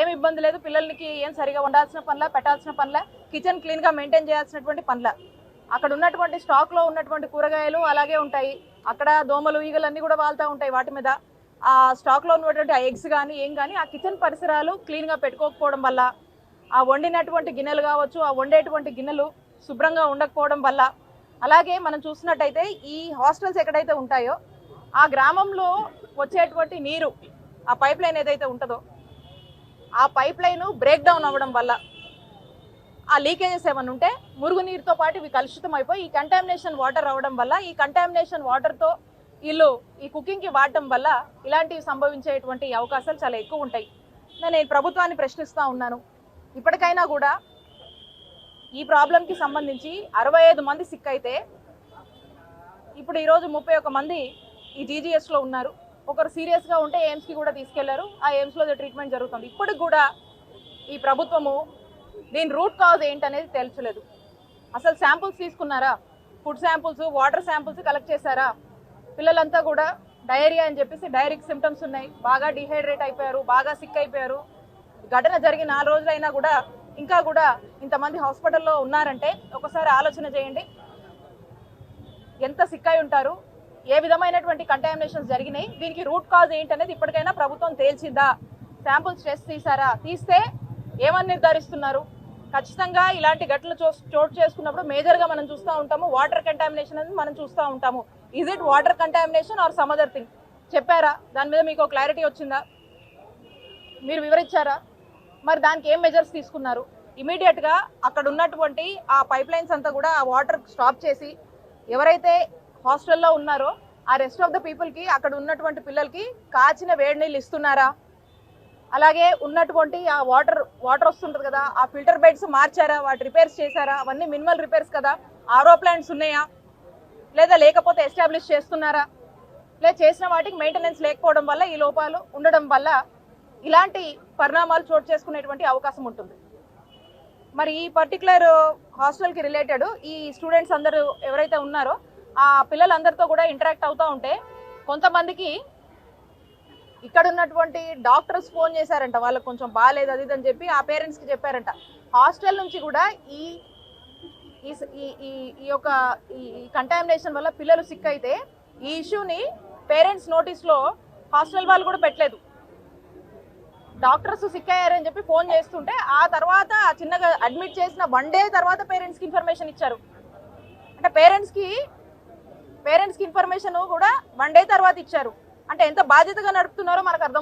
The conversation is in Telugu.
ఏం ఇబ్బంది లేదు, పిల్లలకి ఏం సరిగా వండాల్సిన పనుల, పెట్టాల్సిన పనుల, కిచెన్ క్లీన్గా మెయింటైన్ చేయాల్సినటువంటి పనుల. అక్కడ ఉన్నటువంటి స్టాక్లో ఉన్నటువంటి కూరగాయలు అలాగే ఉంటాయి. అక్కడ దోమలు ఈగలు అన్నీ కూడా వాళ్తూ ఉంటాయి వాటి మీద. ఆ స్టాక్లో ఉన్నటువంటి ఆ ఎగ్స్ కానీ ఏం కానీ ఆ కిచెన్ పరిసరాలు క్లీన్గా పెట్టుకోకపోవడం వల్ల, ఆ వండినటువంటి గిన్నెలు కావచ్చు, ఆ వండేటువంటి గిన్నెలు శుభ్రంగా ఉండకపోవడం వల్ల, అలాగే మనం చూసినట్టయితే ఈ హాస్టల్స్ ఎక్కడైతే ఉంటాయో ఆ గ్రామంలో వచ్చేటువంటి నీరు, ఆ పైప్ లైన్ ఏదైతే ఉంటుందో ఆ పైప్ లైన్ బ్రేక్ డౌన్ అవ్వడం వల్ల ఆ లీకేజెస్ ఏమైనా ఉంటే మురుగునీరుతో పాటు ఇవి కలుషితం అయిపోయి ఈ కంటామినేషన్ వాటర్ అవ్వడం వల్ల, ఈ కంటామినేషన్ వాటర్తో వీళ్ళు ఈ కుకింగ్కి వాడటం వల్ల ఇలాంటివి సంభవించేటువంటి అవకాశాలు చాలా ఎక్కువ ఉంటాయి. నేను ప్రభుత్వాన్ని ప్రశ్నిస్తూ ఉన్నాను, ఇప్పటికైనా కూడా ఈ ప్రాబ్లంకి సంబంధించి 65 మంది సిక్ అయితే ఇప్పుడు ఈరోజు 31 మంది ఈ జీజీఎస్లో ఉన్నారు. ఒకరు సీరియస్గా ఉంటే ఎయిమ్స్కి కూడా తీసుకెళ్లారు. ఆ ఎయిమ్స్లో ట్రీట్మెంట్ జరుగుతుంది. ఇప్పటికి కూడా ఈ ప్రభుత్వము దీని రూట్ కాజ్ ఏంటనేది తేల్చలేదు. అసలు శాంపుల్స్ తీసుకున్నారా? Food samples, water samples collect చేశారా? పిల్లలంతా కూడా డయేరియా అని చెప్పేసి డైరిక్ సిమ్టమ్స్ ఉన్నాయి, బాగా డిహైడ్రేట్ అయిపోయారు, బాగా సిక్ అయిపోయారు. ఘటన జరిగి 4 రోజులైనా కూడా ఇంకా కూడా ఇంతమంది హాస్పిటల్లో ఉన్నారంటే ఒకసారి ఆలోచన చేయండి, ఎంత సిక్ అయి ఉంటారు, ఏ విధమైనటువంటి కంటామినేషన్స్ జరిగినాయి, దీనికి రూట్ కాజ్ ఏంటనేది ఇప్పటికైనా ప్రభుత్వం తేల్చిందా? శాంపుల్స్ టెస్ట్ తీసారా? తీస్తే ఏమని నిర్ధారిస్తున్నారు? ఖచ్చితంగా ఇలాంటి ఘటనలు చోటు చేసుకున్నప్పుడు మేజర్గా మనం చూస్తూ ఉంటాము వాటర్ కంటామినేషన్ అనేది మనం చూస్తూ ఉంటాము. Is it water contamination or some other thing? చెప్పారా? దాని మీద మీకు క్లారిటీ వచ్చిందా? మీరు వివరించారా? మరి దానికి ఏం మెజర్స్ తీసుకున్నారు? ఇమీడియట్గా అక్కడ ఉన్నటువంటి ఆ పైప్ లైన్స్ అంతా కూడా ఆ వాటర్ స్టాప్ చేసి ఎవరైతే హాస్టల్లో ఉన్నారో ఆ రెస్ట్ ఆఫ్ ద పీపుల్కి, అక్కడ ఉన్నటువంటి పిల్లలకి కాచిన వేడి నీళ్ళు ఇస్తున్నారా? అలాగే ఉన్నటువంటి ఆ వాటర్ వస్తుంటుంది కదా, ఆ ఫిల్టర్ బెడ్స్ మార్చారా? వాటి రిపేర్స్ చేశారా? అవన్నీ మినిమల్ రిపేర్స్ కదా. ఆర్ఓ ప్లాంట్స్ ఉన్నాయా లేదా లేకపోతే ఎస్టాబ్లిష్ చేస్తున్నారా? లేదా చేసిన వాటికి మెయింటెనెన్స్ లేకపోవడం వల్ల ఈ లోపాలు ఉండడం వల్ల ఇలాంటి పరిణామాలు చోటు చేసుకునేటువంటి అవకాశం ఉంటుంది. మరి ఈ పర్టికులర్ హాస్టల్కి రిలేటెడ్ ఈ స్టూడెంట్స్ అందరూ ఎవరైతే ఉన్నారో ఆ పిల్లలందరితో కూడా ఇంటరాక్ట్ అవుతూ ఉంటే కొంతమందికి ఇక్కడ ఉన్నటువంటి డాక్టర్స్ ఫోన్ చేశారంట, వాళ్ళకి కొంచెం బాగాలేదు అది అని చెప్పి ఆ పేరెంట్స్కి చెప్పారంట. హాస్టల్ నుంచి కూడా ఈ యొక్క ఈ కంటామినేషన్ వల్ల పిల్లలు సిక్ అయితే ఈ ఇష్యూని పేరెంట్స్ నోటీస్లో హాస్టల్ వాళ్ళు కూడా పెట్టలేదు. డాక్టర్స్ సిక్ అయ్యారని చెప్పి ఫోన్ చేస్తుంటే ఆ తర్వాత చిన్నగా అడ్మిట్ చేసిన 1 డే తర్వాత పేరెంట్స్కి ఇన్ఫర్మేషన్ ఇచ్చారు. అంటే పేరెంట్స్కి ఇన్ఫర్మేషన్ కూడా 1 డే తర్వాత ఇచ్చారు. అంటే ఎంత బాధ్యతగా నడుపుతున్నారో మనకు అర్థమవుతుంది.